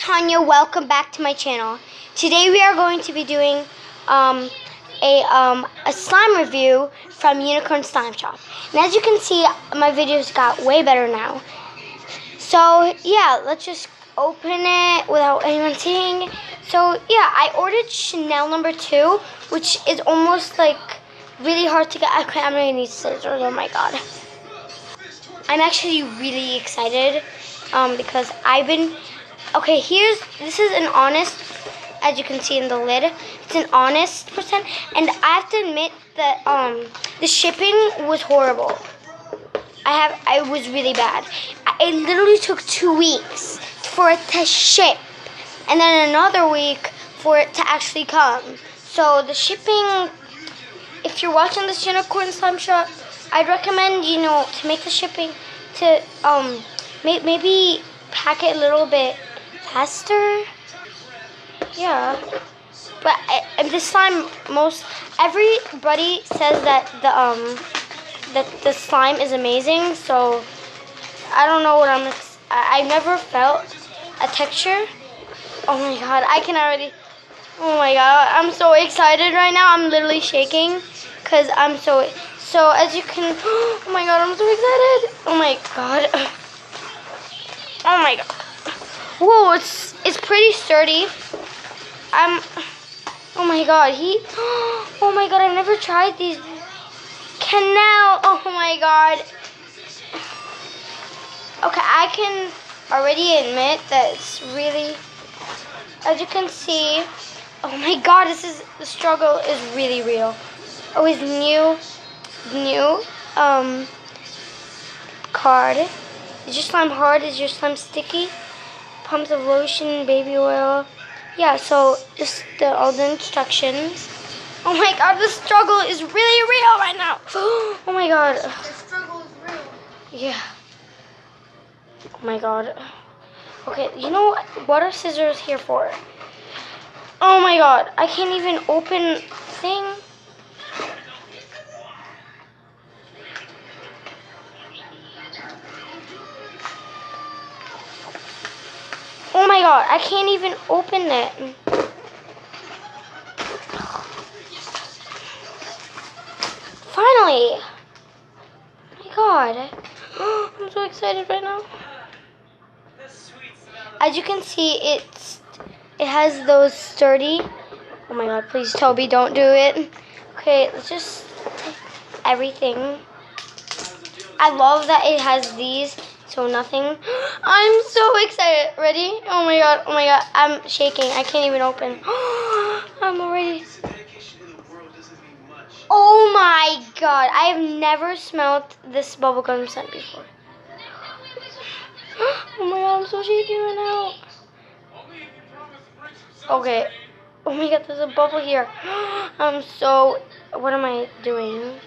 Tanya, welcome back to my channel. Today we are going to be doing a slime review from Uniicorn Slime Shop. And as you can see, my videos got way better now. So yeah, let's just open it without anyone seeing. So yeah, I ordered Chanel number 2, which is almost like really hard to get. Okay, I'm gonna need scissors, oh my god. I'm actually really excited because I've been... Okay, this is an honest, as you can see in the lid, it's an honest percent, and I have to admit that the shipping was horrible. It was really bad. It literally took 2 weeks for it to ship, and then another week for it to actually come. So the shipping, if you're watching this Uniicorn Slime Shop, I'd recommend, to make the shipping to maybe pack it a little bit faster. Yeah, but this slime, everybody says that the slime is amazing. So I don't know what I never felt a texture. Oh my god, I can already. Oh my god, I'm so excited right now. I'm literally shaking because I'm so as you can. Oh my god, I'm so excited. Oh my god. Oh my god. Whoa, it's pretty sturdy. Oh my god, oh my god, I've never tried these. Canal, oh my god. Okay, I can already admit that it's really, as you can see, oh my god, the struggle is really real. Oh, his new card. Is your slime hard? Is your slime sticky? Pumps of lotion, baby oil. Yeah, so just all the instructions. Oh my god, the struggle is really real right now. Oh my god. The struggle is real. Yeah. Oh my god. Okay, you know what are scissors here for? Oh my god, I can't even open thing. Oh my god, I can't even open it. Finally! Oh my god. I'm so excited right now. As you can see, it has those sturdy. Oh my god, please Toby, don't do it. Okay, let's just take everything. I love that it has these. So nothing. I'm so excited. Ready? Oh my god. Oh my god. I'm shaking. I can't even open. I'm already. Oh my god. I have never smelled this bubblegum scent before. Oh my god. I'm so shaky right now. Okay. Oh my god. There's a bubble here. What am I doing?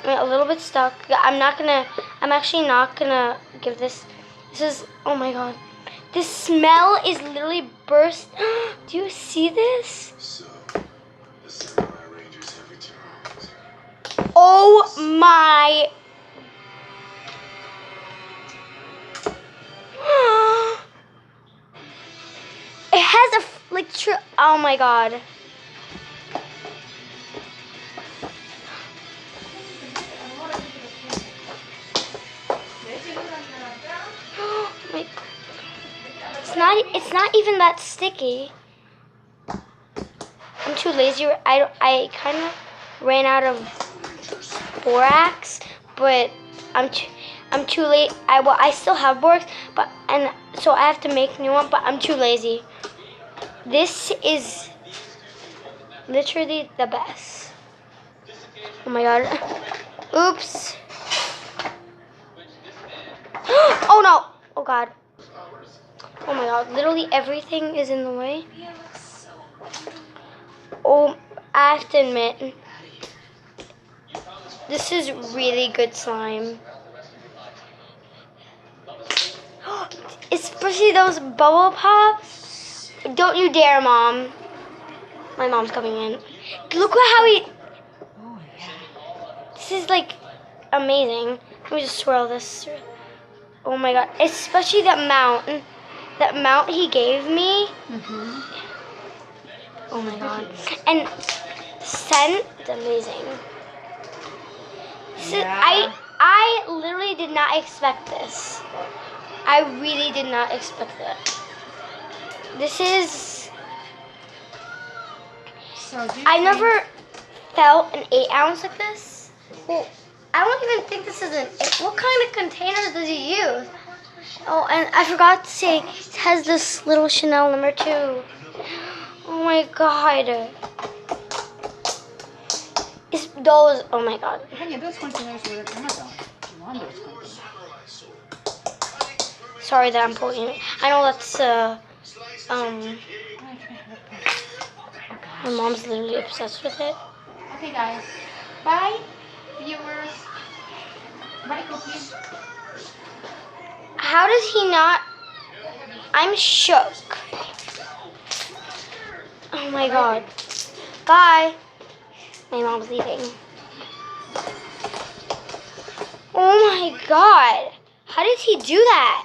I'm a little bit stuck. I'm actually not gonna give this. Oh my god. This smell is literally burst. Do you see this? So, the Samurai Rangers have returned. Oh my. It has oh my god. It's not even that sticky. I'm too lazy. I kind of ran out of borax, but I'm too late. I still have borax, so I have to make new one, but I'm too lazy. This is literally the best. Oh my god. Oops. Oh no. Oh god. Oh my god, literally everything is in the way. Oh, I have to admit, this is really good slime. Especially those bubble pops. Don't you dare, Mom. My mom's coming in. Look how this is like amazing. Let me just swirl this. Oh my god, especially that mount. the amount he gave me. Mhm. Oh my god. And scent, it's amazing. Yeah. I literally did not expect this. I really did not expect that. This is, So do you I think- never felt an 8-ounce like this. Well, I don't even think this is what kind of container does he use? Oh, and I forgot to say, it has this little Chanel number 2. Oh my god. It's those, oh my god. Hey, those containers were the Amazon. You want those containers? Sorry that I'm pulling it. I know that's, my mom's literally obsessed with it. Okay, guys. Bye, viewers. Bye, cookies. How does he not, I'm shook. Oh my god. Bye. My mom's leaving. Oh my god. How did he do that?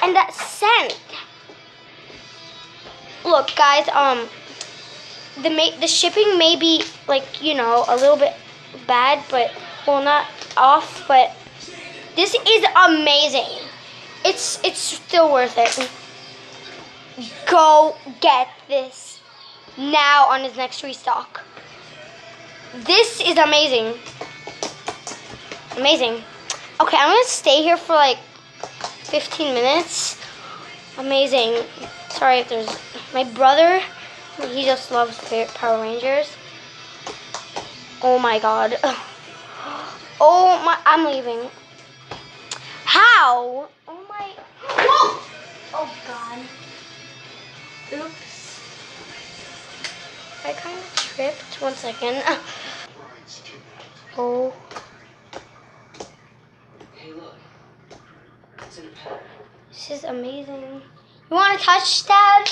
And that scent. Look, guys, the shipping may be like, you know, a little bit bad, but well, not off, but this is amazing. It's still worth it. Go get this now on his next restock. This is amazing. Amazing. Okay, I'm gonna stay here for like 15 minutes. Amazing. Sorry if there's my brother. He just loves Power Rangers. Oh my god. Oh my, I'm leaving. How? Oh my. Whoa! Oh god. Oops. I kind of tripped. 1 second. Oh. Hey, look. It's in a pattern. This is amazing. You want to touch, Dad?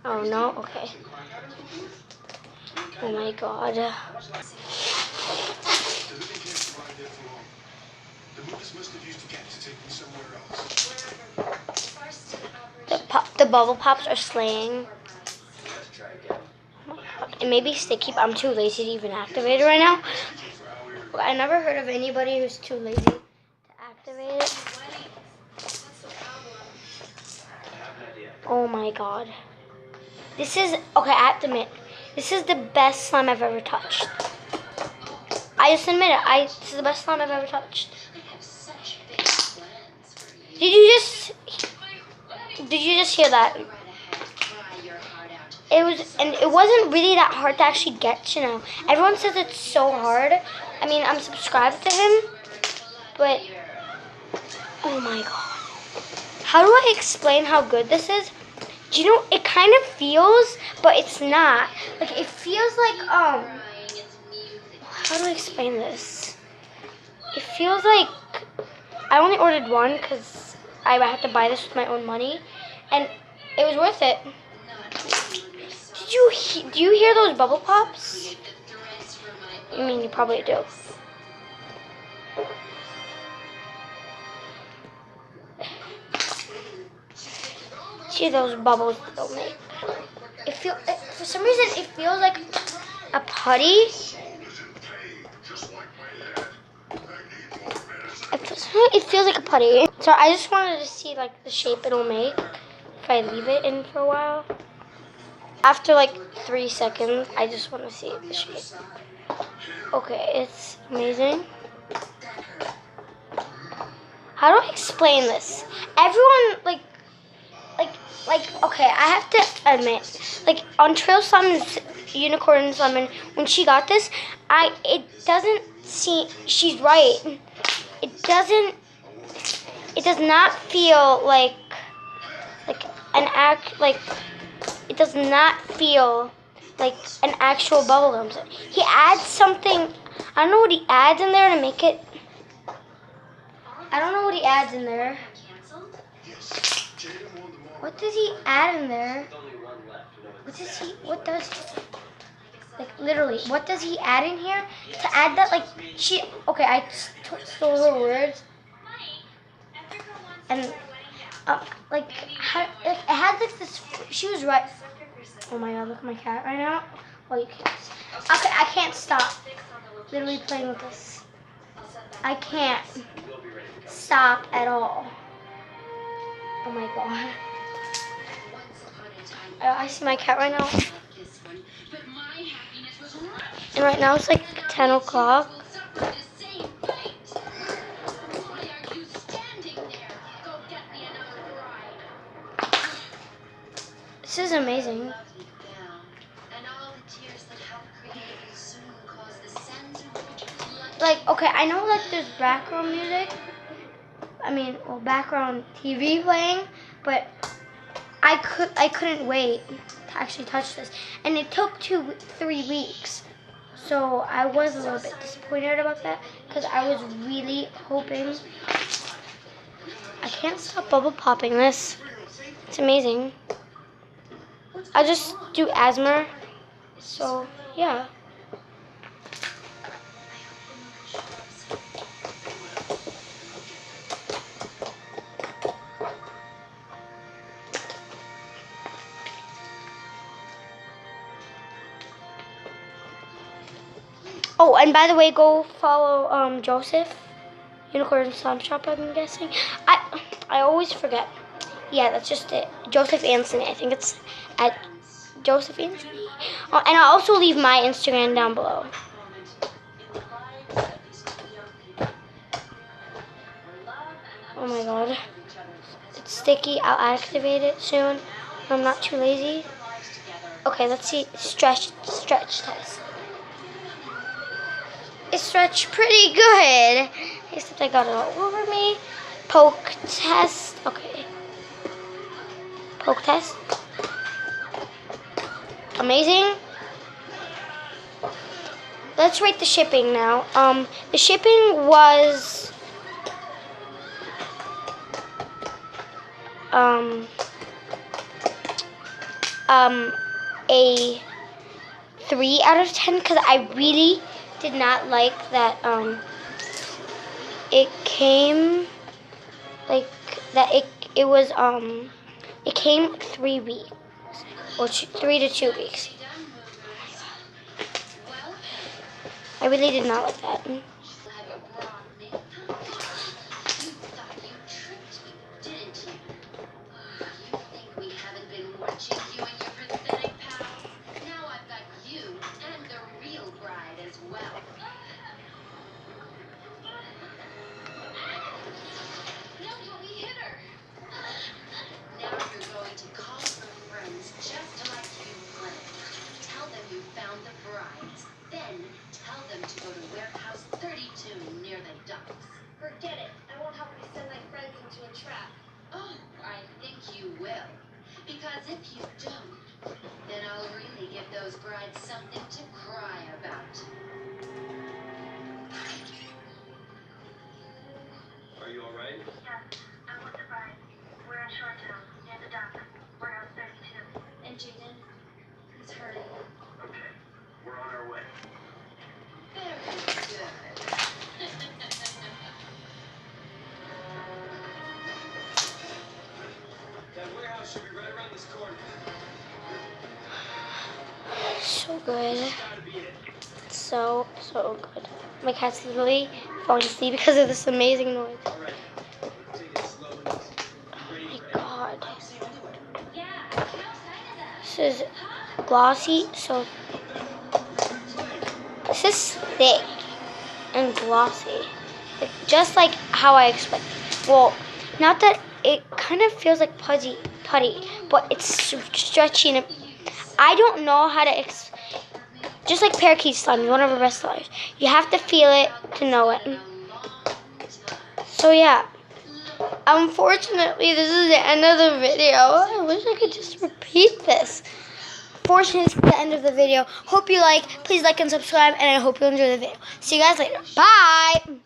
Oh no? Okay. Oh my god. The living can't survive there for long. The movers must have used the cat to take me somewhere else. The bubble pops are slaying. Let's try again. Oh my god. And maybe sticky. I'm too lazy to even activate it right now. I never heard of anybody who's too lazy to activate it. Oh my god. This is, okay, I have to admit, this is the best slime I've ever touched. I just admit it, this is the best slime I've ever touched. Did you just hear that? It wasn't really that hard to actually get, you know. Everyone says it's so hard. I mean, I'm subscribed to him, but, oh my god. How do I explain how good this is? Do you know, it kind of feels, but it's not. Like, it feels like, how do I explain this? It feels like, I only ordered one because I had to buy this with my own money, and it was worth it. Do you hear those bubble pops? I mean, you probably do. See those bubbles they'll make. For some reason, it feels like a putty. It feels like a putty. So I just wanted to see like the shape it'll make if I leave it in for a while. After like 3 seconds, I just want to see the shape. Okay, it's amazing. How do I explain this? Everyone okay, I have to admit, like on Trail Slime's Unicorn Slime, when she got this, it doesn't seem, she's right. It does not feel like it does not feel like an actual bubblegum. He adds something, I don't know what he adds in there to make it, I don't know what he adds in there. What does he add in there? What does he, like literally, what does he add in here? To add that, like, okay, I stole her words. and like it has like this. She was right. Oh my god! Look at my cat right now. Well, you can't. Okay, I can't stop. Literally playing with this. I can't stop at all. Oh my god. I see my cat right now. And right now it's like 10 o'clock. This is amazing. Like, okay, I know like there's background music. Well, background TV playing, but I couldn't wait to actually touch this, and it took 3 weeks. So I was a little bit disappointed about that because I was really hoping. I can't stop bubble popping this. It's amazing. I'll just do asthma. So yeah. Oh, and by the way, go follow Joseph, Uniicorn Slime Shop, I'm guessing. I always forget. Yeah, that's just it. Joseph Anthony. I think it's at Joseph Anthony. Oh, and I'll also leave my Instagram down below. Oh my god. It's sticky. I'll activate it soon. I'm not too lazy. Okay, let's see. Stretch test. It stretched pretty good, except I got it all over me. Poke test. Okay. Poke test. Amazing. Let's rate the shipping now. The shipping was a 3 out of 10 because I really did not like that it came it came 3 weeks or 3 to 2 weeks. I really did not like that. Forget it. I won't help you send my friends into a trap. Oh, I think you will. Because if you don't, then I'll really give those brides something to cry about. Are you alright? Yes, I'm with the bride. We're in Shoretown, near the dock. Warehouse 32. And Jaden, he's hurting. Okay, we're on our way. Very good. That warehouse should be right around this corner. So good. Gotta be it. So good. My cat's literally falling asleep because of this amazing noise. Alright, take it slow and easy. Oh my god. This is glossy, so this is thick and glossy. Like, just like how I expected. Well, not that it kind of feels like putty, but it's stretchy and I don't know how to just like parakeet slime, one of our best slimes. You have to feel it to know it. So yeah. Unfortunately, this is the end of the video. I wish I could just repeat this. Fortunately, this is the end of the video. Hope you like. Please like and subscribe, and I hope you enjoy the video. See you guys later. Bye!